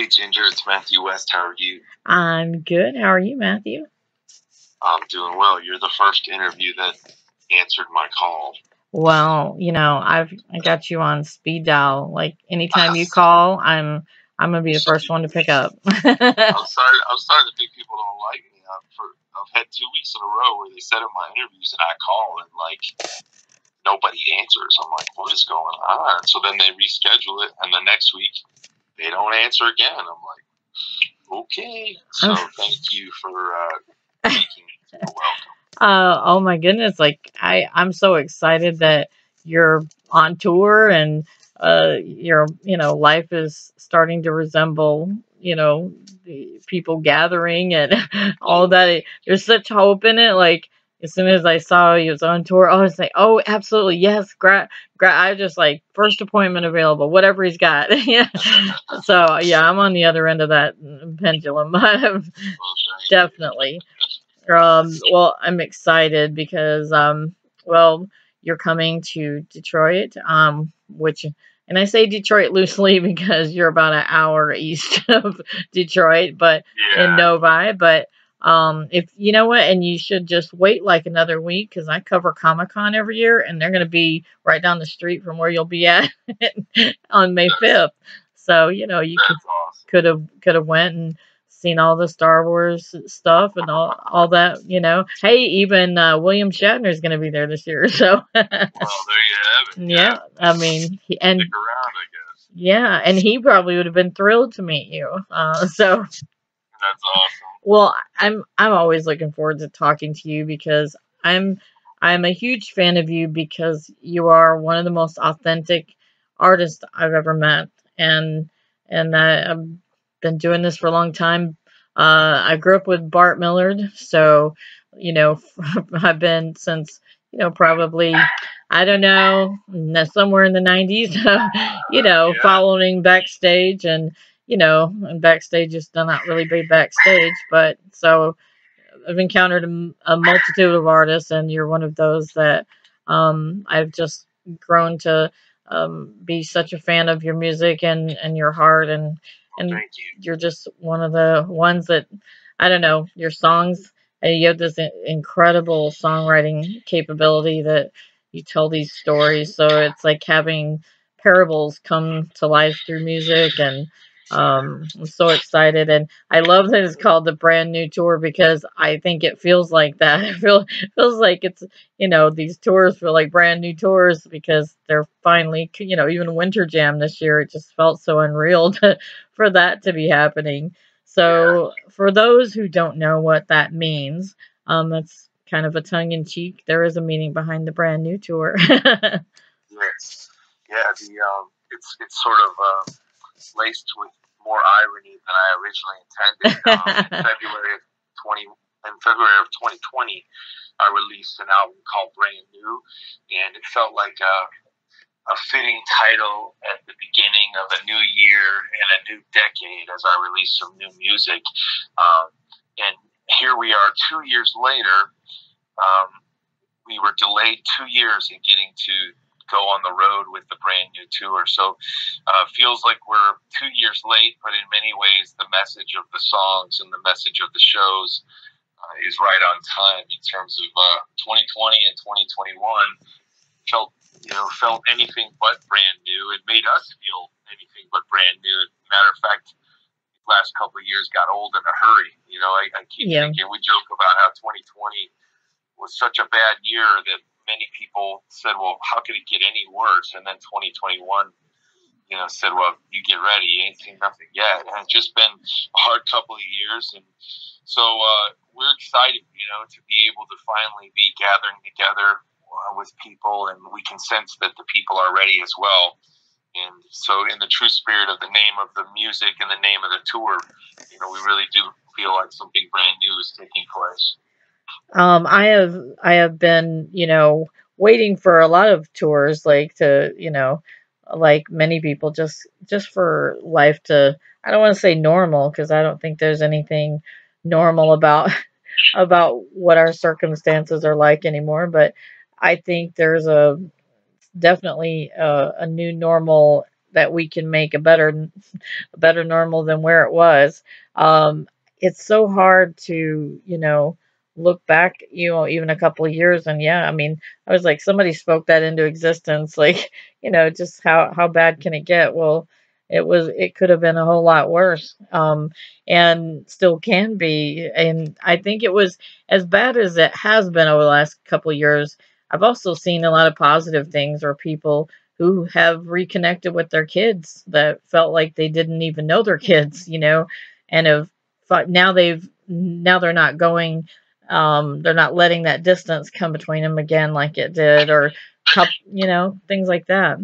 Hey Ginger, it's Matthew West. How are you? I'm good. How are you, Matthew? I'm doing well. You're the first interview that answered my call. Well, I got you on speed dial. Like anytime you call, I'm gonna be the first one to pick up. I'm starting to think people don't like me. I've had 2 weeks in a row where they set up my interviews and I call and like nobody answers. I'm like, what is going on? So then they reschedule it, and the next week they don't answer again. I'm like, okay. So thank you for making me feel welcome. Oh my goodness! Like I'm so excited that you're on tour and your life is starting to resemble the people gathering and all that. There's such hope in it. Like as soon as I saw you was on tour, I was like, oh, absolutely yes, I just like first appointment available, whatever he's got. Yeah. So yeah, I'm on the other end of that pendulum. Definitely. Well, I'm excited because, well, you're coming to Detroit, which, and I say Detroit loosely because you're about an hour east of Detroit, but in Yeah. Novi. But if you know what, and you should just wait like another week because I cover Comic Con every year, and they're going to be right down the street from where you'll be at on May 5th. So you That's awesome. could have went and seen all the Star Wars stuff and all that. Hey, even William Shatner is going to be there this year. So Well, there you have it. yeah, I mean, and Stick around, I guess. yeah, and he probably would have been thrilled to meet you. So That's awesome. well, I'm always looking forward to talking to you because I'm a huge fan of you because you are one of the most authentic artists I've ever met, and I've been doing this for a long time. I grew up with Bart Millard, so I've been since probably I don't know somewhere in the 90s, Yeah. following backstage and backstage is still not really big backstage, but so I've encountered a multitude of artists, and you're one of those that I've just grown to be such a fan of your music and your heart, and Thank you. you're just one of the ones that I don't know your songs. You have this incredible songwriting capability that you tell these stories, so it's like having parables come to life through music, and I'm so excited, and I love that it's called the brand new tour because I think it feels like that. It feels like it's these tours feel like brand new tours because they're finally even Winter Jam this year. It just felt so unreal for that to be happening. So for those who don't know what that means, that's kind of a tongue in cheek. There is a meaning behind the brand new tour. Yes. Yeah. It's sort of laced with more irony than I originally intended. In February of 2020, I released an album called Brand New, and it felt like a fitting title at the beginning of a new year and a new decade as I released some new music. And here we are 2 years later. We were delayed 2 years in getting to go on the road with the brand new tour. So feels like we're 2 years late, but in many ways the message of the songs and the message of the shows is right on time in terms of 2020 and 2021 felt anything but brand new. It made us feel anything but brand new. Matter of fact, the last couple of years got old in a hurry. I keep thinking, we joke about how 2020 was such a bad year that many people said, well, how could it get any worse? And then 2021, said, well, you get ready. You ain't seen nothing yet. And it's just been a hard couple of years. And so we're excited, to be able to finally be gathering together with people. And we can sense that the people are ready as well. And so in the true spirit of the name of the music and the name of the tour, we really do feel like something brand new is taking place. I have been, waiting for a lot of tours, like to, like many people, just for life to. I don't want to say normal because I don't think there's anything normal about about what our circumstances are like anymore. But I think there's definitely a new normal that we can make a better normal than where it was. Um, it's so hard to, look back, even a couple of years, and yeah, I mean, I was like, somebody spoke that into existence, like, just how bad can it get? Well, it could have been a whole lot worse, and still can be. And I think it was as bad as it has been over the last couple of years. I've also seen a lot of positive things, or people who have reconnected with their kids that felt like they didn't even know their kids, and have now they're not going, they're not letting that distance come between them again like it did, or things like that.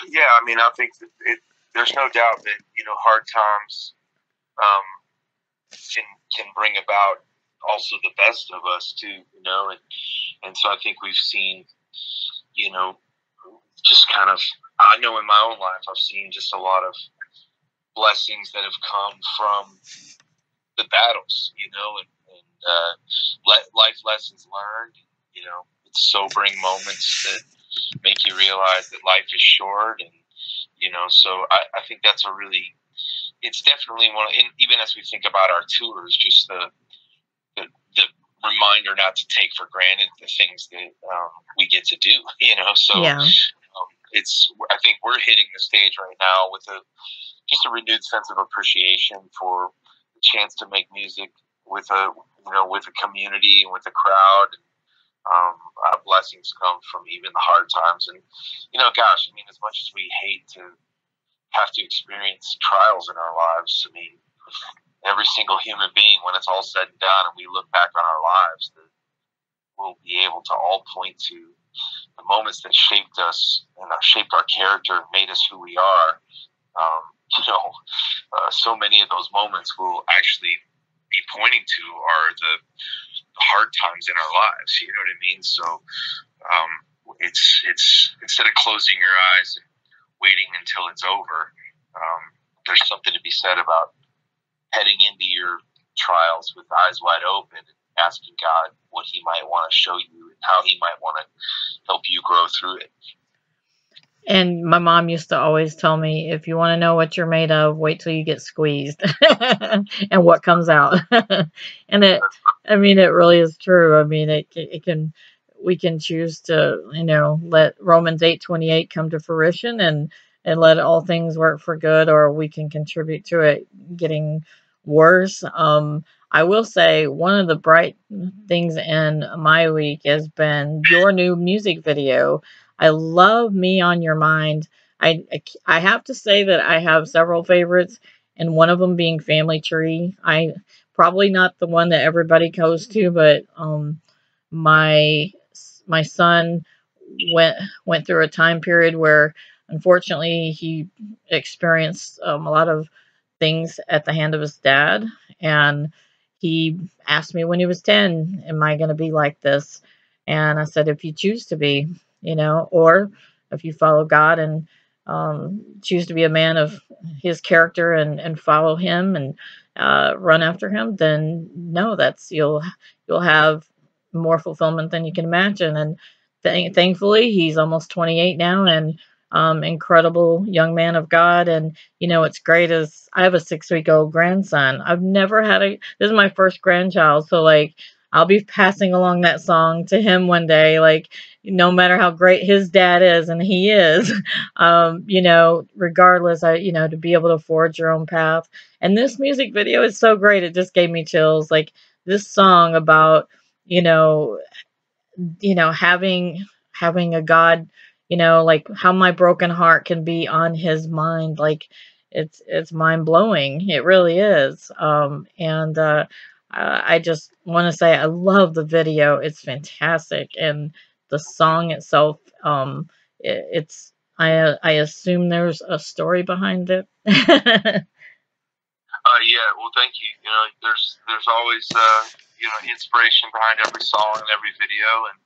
Yeah, I mean, I think that there's no doubt that hard times um, can bring about also the best of us too, and so I think we've seen, just kind of, I know in my own life I've seen just a lot of blessings that have come from the battles, and life lessons learned, sobering moments that make you realize that life is short, and so I think that's it's definitely one. And even as we think about our tours, just the reminder not to take for granted the things that we get to do, So Yeah. I think we're hitting the stage right now with just a renewed sense of appreciation for the chance to make music with with a community and with a crowd. Blessings come from even the hard times, and gosh, I mean, as much as we hate to have to experience trials in our lives, I mean, every single human being, when it's all said and done, and we look back on our lives, that we'll be able to all point to the moments that shaped us and shaped our character and made us who we are. So many of those moments we'll actually be pointing to are the hard times in our lives. You know what I mean? So it's instead of closing your eyes and waiting until it's over, there's something to be said about heading into your trials with eyes wide open and asking God what He might want to show you and how He might want to help you grow through it. And my mom used to always tell me, if you want to know what you're made of, wait till you get squeezed and what comes out. And I mean, it really is true. I mean, we can choose to, let Romans 8:28 come to fruition, and let all things work for good, or we can contribute to it getting worse. I will say one of the bright things in my week has been your new music video. I love Me on Your Mind. I have to say that I have several favorites, and one of them being Family Tree. I probably not the one that everybody goes to, but my my son went through a time period where unfortunately he experienced a lot of things at the hand of his dad, and he asked me when he was 10, am I going to be like this? And I said, if you choose to be, or if you follow God and choose to be a man of His character, and follow Him, and run after Him, then no, you'll have more fulfillment than you can imagine. And thankfully, he's almost 28 now, and incredible young man of God. And it's great, as I have a 6-week-old grandson. I've never had this is my first grandchild, so like I'll be passing along that song to him one day, like, no matter how great his dad is, and he is, regardless, to be able to forge your own path. And this music video is so great. It just gave me chills. Like, this song about, you know, having a God, like how my broken heart can be on His mind. Like, it's mind blowing. It really is. And I just want to say I love the video. It's fantastic, and the song itself. It's I assume there's a story behind it. Yeah, well, thank you. There's always inspiration behind every song and every video, and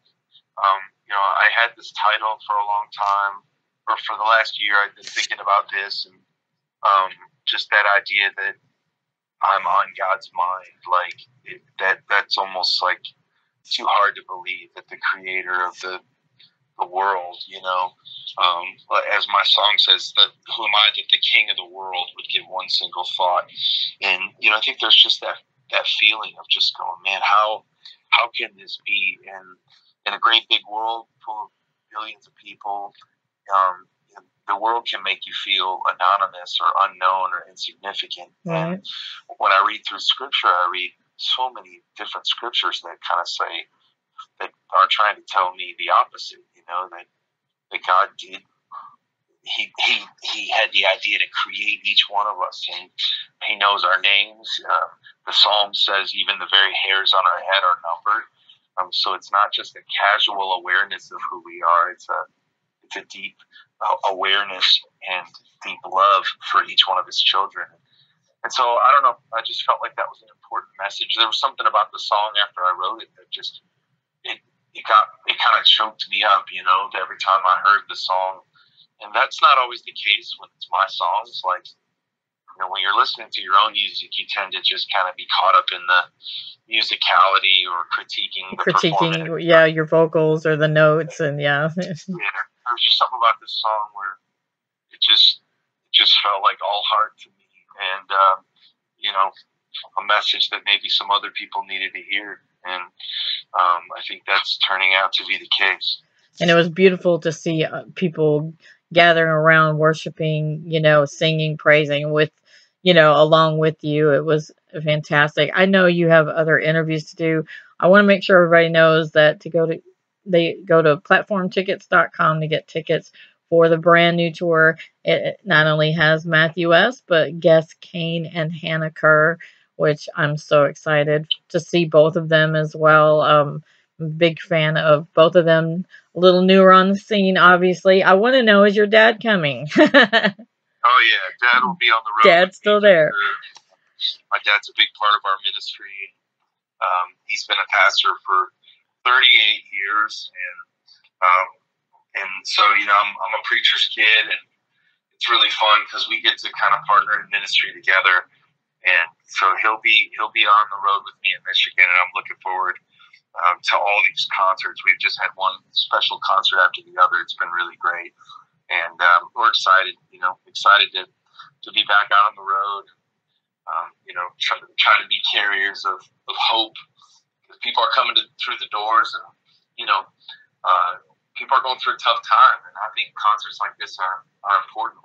I had this title for a long time, or for the last year. I've been thinking about this, and just that idea that I'm on God's mind, like that's almost like too hard to believe that the Creator of the the world, you know. As my song says, that who am I that the king of the world would give one single thought? And, you know, I think there's just that feeling of just going, man, how can this be in a great big world full of billions of people? The world can make you feel anonymous or unknown or insignificant. Right. And when I read through scripture, I read so many different scriptures that kind of say, that are trying to tell me the opposite, you know, that God did. He had the idea to create each one of us, and He knows our names. The Psalm says even the very hairs on our head are numbered. So it's not just a casual awareness of who we are. It's a deep awareness and deep love for each one of His children. And so I don't know. I just felt like that was an important message. There was something about the song after I wrote it that just it kind of choked me up, you know, every time I heard the song. And that's not always the case when it's my songs. Like, you know, when you're listening to your own music, you tend to just kind of be caught up in the musicality or critiquing the performance. Yeah, your vocals or the notes, and yeah. Yeah, there was just something about this song where it just felt like all heart to me, and you know, a message that maybe some other people needed to hear, and I think that's turning out to be the case. And it was beautiful to see people gathering around, worshiping, you know, singing, praising with, you know, along with you. It was fantastic. I know you have other interviews to do. I want to make sure everybody knows that they go to platformtickets.com to get tickets for the brand new tour. It not only has Matthew S., but guests Kane and Hannah Kerr, which I'm so excited to see both of them as well. Big fan of both of them. A little newer on the scene, obviously. I want to know, is your dad coming? Oh yeah, Dad will be on the road. Dad's still there. My dad's a big part of our ministry. He's been a pastor for 38 years, and so, you know, I'm a preacher's kid, and it's really fun because we get to kind of partner in ministry together. And so he'll be on the road with me in Michigan, and I'm looking forward to all these concerts. We've just had one special concert after the other. It's been really great, and we're excited. You know, excited to be back out on the road. You know, trying to be carriers of hope, because people are coming through the doors, and you know, people are going through a tough time, and I think concerts like this are important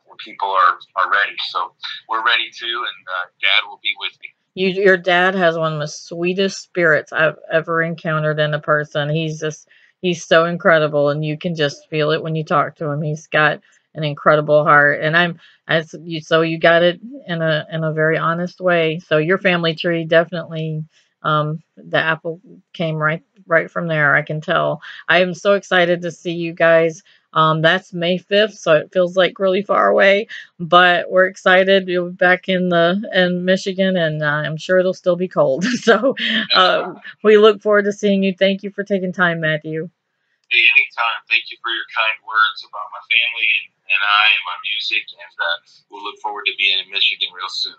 when people are ready. So we're ready too, and Dad will be with me. Your dad has one of the sweetest spirits I've ever encountered in a person. He's so incredible, and you can just feel it when you talk to him. He's got an incredible heart, and so you got it in a very honest way. So your family tree definitely, the apple came right from there. I can tell. I am so excited to see you guys. That's May 5th, so it feels like really far away, but we're excited. You'll be back in Michigan, and I'm sure it'll still be cold. So we look forward to seeing you. Thank you for taking time, Matthew. Hey, anytime. Thank you for your kind words about my family and I and my music, and we'll look forward to being in Michigan real soon.